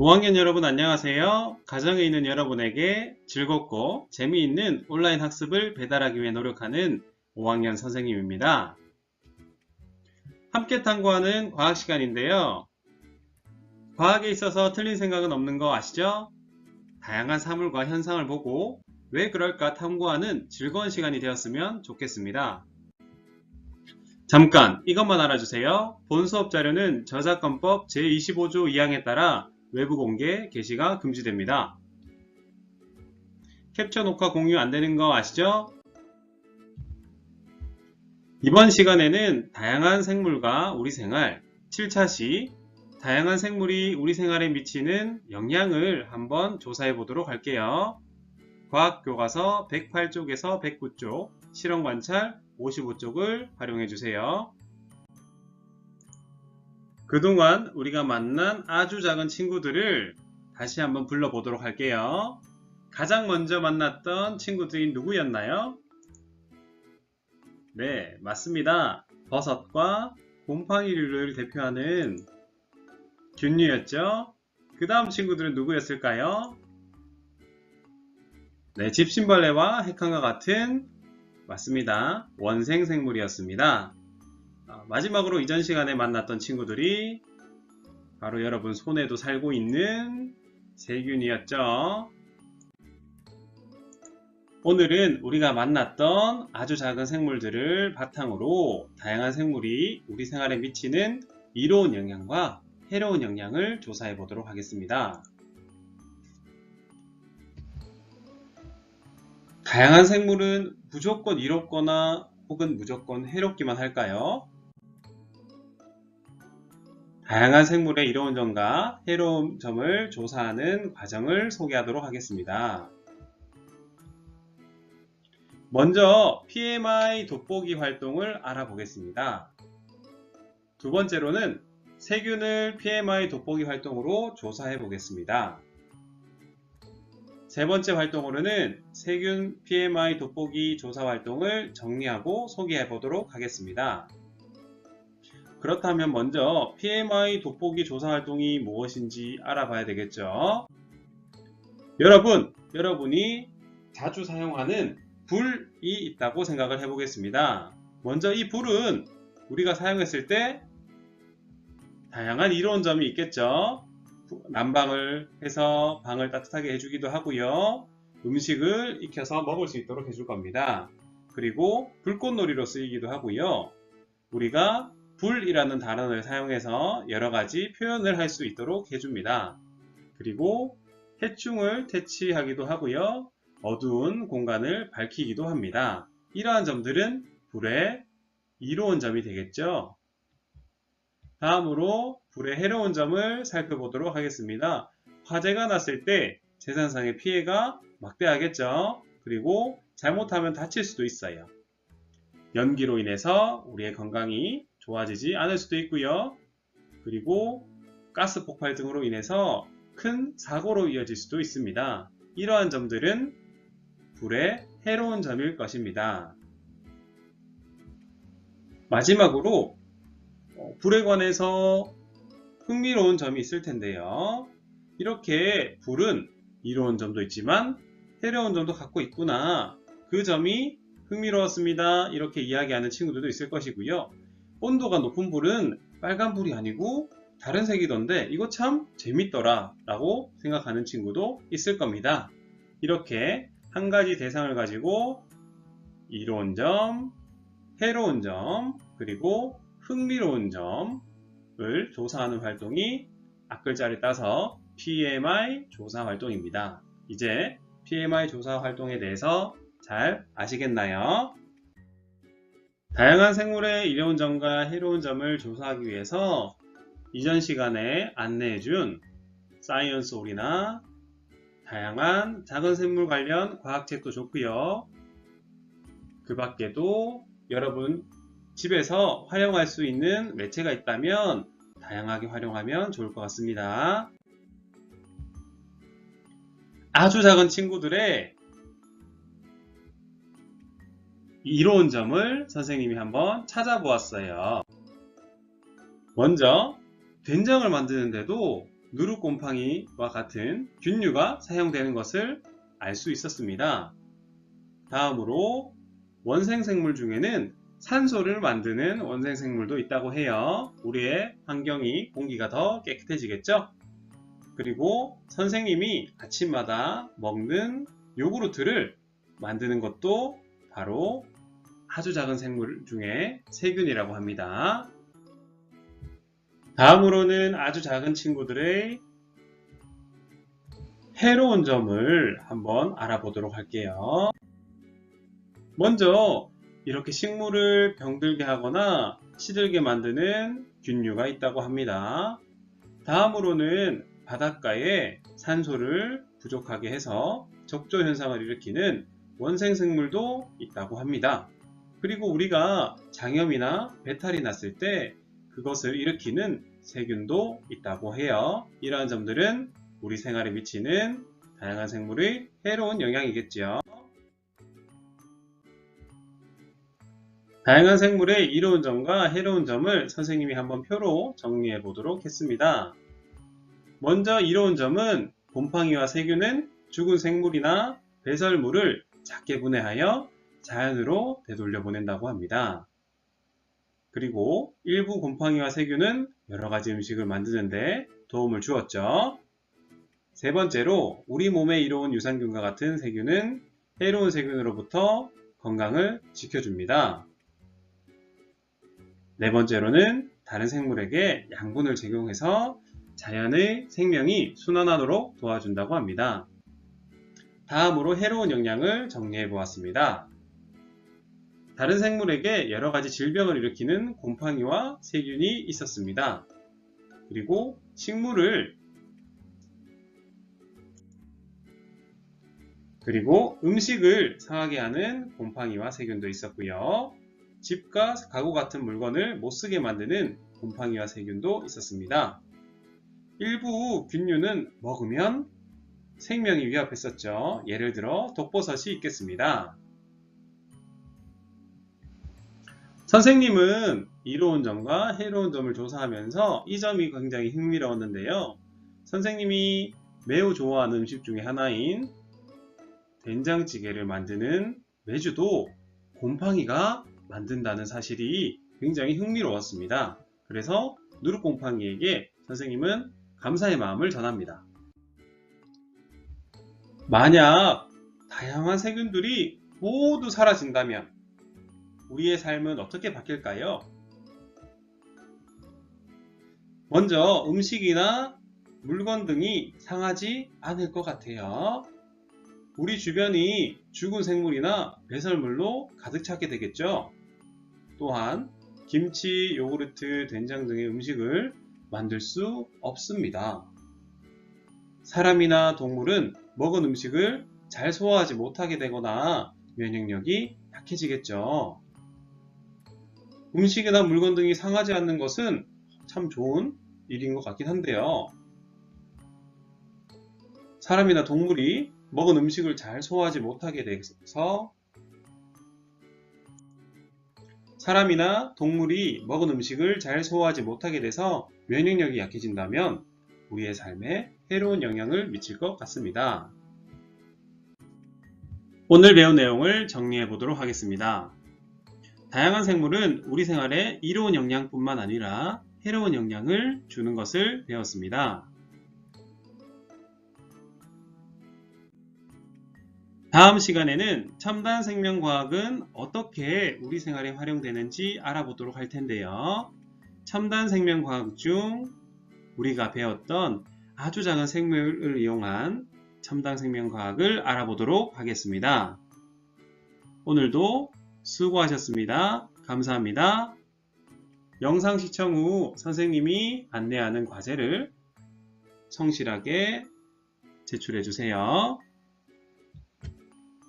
5학년 여러분 안녕하세요. 가정에 있는 여러분에게 즐겁고 재미있는 온라인 학습을 배달하기 위해 노력하는 5학년 선생님입니다. 함께 탐구하는 과학 시간인데요. 과학에 있어서 틀린 생각은 없는 거 아시죠? 다양한 사물과 현상을 보고 왜 그럴까 탐구하는 즐거운 시간이 되었으면 좋겠습니다. 잠깐 이것만 알아주세요. 본 수업 자료는 저작권법 제25조 2항에 따라 외부 공개, 게시가 금지됩니다. 캡처 녹화 공유 안되는 거 아시죠? 이번 시간에는 다양한 생물과 우리 생활, 7차시 다양한 생물이 우리 생활에 미치는 영향을 한번 조사해 보도록 할게요. 과학교과서 108쪽에서 109쪽, 실험관찰 55쪽을 활용해 주세요. 그동안 우리가 만난 아주 작은 친구들을 다시 한번 불러보도록 할게요. 가장 먼저 만났던 친구들이 누구였나요? 네, 맞습니다. 버섯과 곰팡이류를 대표하는 균류였죠. 그 다음 친구들은 누구였을까요? 네, 집신벌레와 핵한과 같은 맞습니다. 원생생물이었습니다. 마지막으로 이전 시간에 만났던 친구들이 바로 여러분 손에도 살고 있는 세균이었죠. 오늘은 우리가 만났던 아주 작은 생물들을 바탕으로 다양한 생물이 우리 생활에 미치는 이로운 영향과 해로운 영향을 조사해 보도록 하겠습니다. 다양한 생물은 무조건 이롭거나 혹은 무조건 해롭기만 할까요? 다양한 생물의 이로운 점과 해로운 점을 조사하는 과정을 소개하도록 하겠습니다. 먼저 PMI 돋보기 활동을 알아보겠습니다. 두 번째로는 세균을 PMI 돋보기 활동으로 조사해 보겠습니다. 세 번째 활동으로는 세균 PMI 돋보기 조사 활동을 정리하고 소개해 보도록 하겠습니다. 그렇다면 먼저 PMI 돋보기 조사 활동이 무엇인지 알아봐야 되겠죠. 여러분이 자주 사용하는 불이 있다고 생각을 해보겠습니다. 먼저 이 불은 우리가 사용했을 때 다양한 이로운 점이 있겠죠. 난방을 해서 방을 따뜻하게 해주기도 하고요. 음식을 익혀서 먹을 수 있도록 해줄 겁니다. 그리고 불꽃놀이로 쓰이기도 하고요. 우리가 불이라는 단어를 사용해서 여러가지 표현을 할 수 있도록 해줍니다. 그리고 해충을 퇴치하기도 하고요. 어두운 공간을 밝히기도 합니다. 이러한 점들은 불의 이로운 점이 되겠죠. 다음으로 불의 해로운 점을 살펴보도록 하겠습니다. 화재가 났을 때 재산상의 피해가 막대하겠죠. 그리고 잘못하면 다칠 수도 있어요. 연기로 인해서 우리의 건강이 좋아지지 않을 수도 있고요. 그리고 가스 폭발 등으로 인해서 큰 사고로 이어질 수도 있습니다. 이러한 점들은 불의 해로운 점일 것입니다. 마지막으로 불에 관해서 흥미로운 점이 있을 텐데요. 이렇게 불은 이로운 점도 있지만 해로운 점도 갖고 있구나. 그 점이 흥미로웠습니다. 이렇게 이야기하는 친구들도 있을 것이고요. 온도가 높은 불은 빨간 불이 아니고 다른 색이던데 이거 참 재밌더라 라고 생각하는 친구도 있을 겁니다. 이렇게 한 가지 대상을 가지고 이로운 점, 해로운 점, 그리고 흥미로운 점을 조사하는 활동이 앞글자를 따서 PMI 조사 활동입니다. 이제 PMI 조사 활동에 대해서 잘 아시겠나요? 다양한 생물의 이로운 점과 해로운 점을 조사하기 위해서 이전 시간에 안내해준 사이언스 올이나 다양한 작은 생물 관련 과학책도 좋고요. 그 밖에도 여러분 집에서 활용할 수 있는 매체가 있다면 다양하게 활용하면 좋을 것 같습니다. 아주 작은 친구들의 이로운 점을 선생님이 한번 찾아보았어요. 먼저 된장을 만드는데도 누룩곰팡이와 같은 균류가 사용되는 것을 알 수 있었습니다. 다음으로 원생생물 중에는 산소를 만드는 원생생물도 있다고 해요. 우리의 환경이 공기가 더 깨끗해지겠죠? 그리고 선생님이 아침마다 먹는 요구르트를 만드는 것도 바로 아주 작은 생물 중에 세균이라고 합니다. 다음으로는 아주 작은 친구들의 해로운 점을 한번 알아보도록 할게요. 먼저 이렇게 식물을 병들게 하거나 시들게 만드는 균류가 있다고 합니다. 다음으로는 바닷가에 산소를 부족하게 해서 적조 현상을 일으키는 원생생물도 있다고 합니다. 그리고 우리가 장염이나 배탈이 났을 때 그것을 일으키는 세균도 있다고 해요. 이러한 점들은 우리 생활에 미치는 다양한 생물의 해로운 영향이겠죠. 다양한 생물의 이로운 점과 해로운 점을 선생님이 한번 표로 정리해 보도록 했습니다. 먼저 이로운 점은 곰팡이와 세균은 죽은 생물이나 배설물을 작게 분해하여 자연으로 되돌려 보낸다고 합니다. 그리고 일부 곰팡이와 세균은 여러가지 음식을 만드는데 도움을 주었죠. 세 번째로 우리 몸에 이로운 유산균과 같은 세균은 해로운 세균으로부터 건강을 지켜줍니다. 네 번째로는 다른 생물에게 양분을 제공해서 자연의 생명이 순환하도록 도와준다고 합니다. 다음으로 해로운 영향을 정리해 보았습니다. 다른 생물에게 여러가지 질병을 일으키는 곰팡이와 세균이 있었습니다. 그리고 음식을 상하게 하는 곰팡이와 세균도 있었고요. 집과 가구 같은 물건을 못쓰게 만드는 곰팡이와 세균도 있었습니다. 일부 균류는 먹으면 생명이 위협했었죠. 예를 들어 독버섯이 있겠습니다. 선생님은 이로운 점과 해로운 점을 조사하면서 이 점이 굉장히 흥미로웠는데요. 선생님이 매우 좋아하는 음식 중에 하나인 된장찌개를 만드는 메주도 곰팡이가 만든다는 사실이 굉장히 흥미로웠습니다. 그래서 누룩곰팡이에게 선생님은 감사의 마음을 전합니다. 만약 다양한 세균들이 모두 사라진다면 우리의 삶은 어떻게 바뀔까요? 먼저 음식이나 물건 등이 상하지 않을 것 같아요. 우리 주변이 죽은 생물이나 배설물로 가득 차게 되겠죠. 또한 김치, 요구르트, 된장 등의 음식을 만들 수 없습니다. 사람이나 동물은 먹은 음식을 잘 소화하지 못하게 되거나 면역력이 약해지겠죠. 음식이나 물건 등이 상하지 않는 것은 참 좋은 일인 것 같긴 한데요. 사람이나 동물이 먹은 음식을 잘 소화하지 못하게 돼서 면역력이 약해진다면 우리의 삶에 해로운 영향을 미칠 것 같습니다. 오늘 배운 내용을 정리해 보도록 하겠습니다. 다양한 생물은 우리 생활에 이로운 영향뿐만 아니라 해로운 영향을 주는 것을 배웠습니다. 다음 시간에는 첨단 생명과학은 어떻게 우리 생활에 활용되는지 알아보도록 할 텐데요. 첨단 생명과학 중 우리가 배웠던 아주 작은 생물을 이용한 첨단 생명과학을 알아보도록 하겠습니다. 오늘도 수고하셨습니다. 감사합니다. 영상 시청 후 선생님이 안내하는 과제를 성실하게 제출해 주세요.